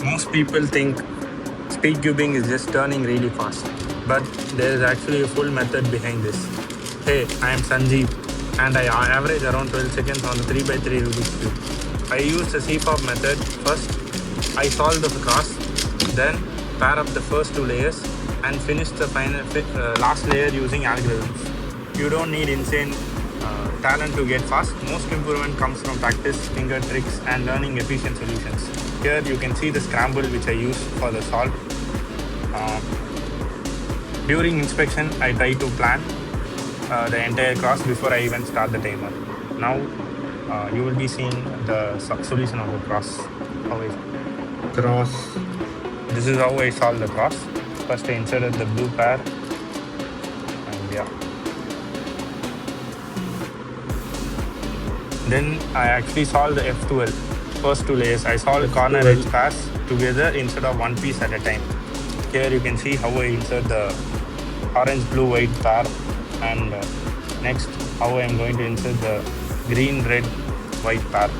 Most people think speed cubing is just turning really fast, but there is actually a full method behind this. Hey, I am Sanjeev and I average around 12 seconds on the 3x3 Rubik's cube. I use the CFOP method. First, I solve the cross, then pair up the first two layers and finish the last layer using algorithms. You don't need insane talent to get fast. Most improvement comes from practice, finger tricks and learning efficient solutions. Here you can see the scramble which I use for the solve. During inspection, I try to plan the entire cross before I even start the timer. Now you will be seeing the solution of the cross. This is how I solve the cross. First I inserted the blue pair and yeah. Then I actually solved the F12, first two layers. I solved the corner edge pairs together instead of one piece at a time. Here you can see how I insert the orange, blue, white pair, and next how I am going to insert the green, red, white pair.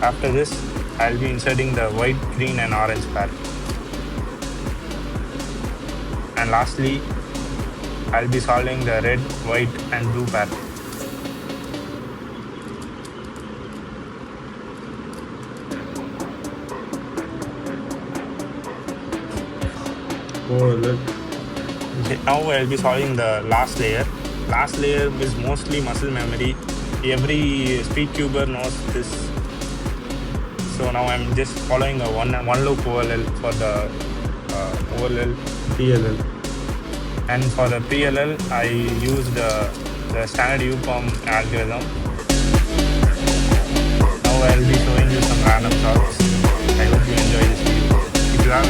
After this, I'll be inserting the white, green and orange pair. And lastly, I'll be solving the red, white and blue pair. Now I'll be solving the last layer. Last layer is mostly muscle memory. Every speed cuber knows this. So now I'm just following a one loop OLL for the OLL PLL. And for the PLL, I use the standard UPOM algorithm. Now I'll be showing you some random shots. I hope you enjoy this video. If you have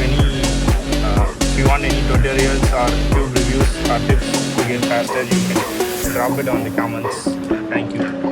if you want any tutorials or cube reviews or tips to get faster, you can drop it on the comments. Thank you.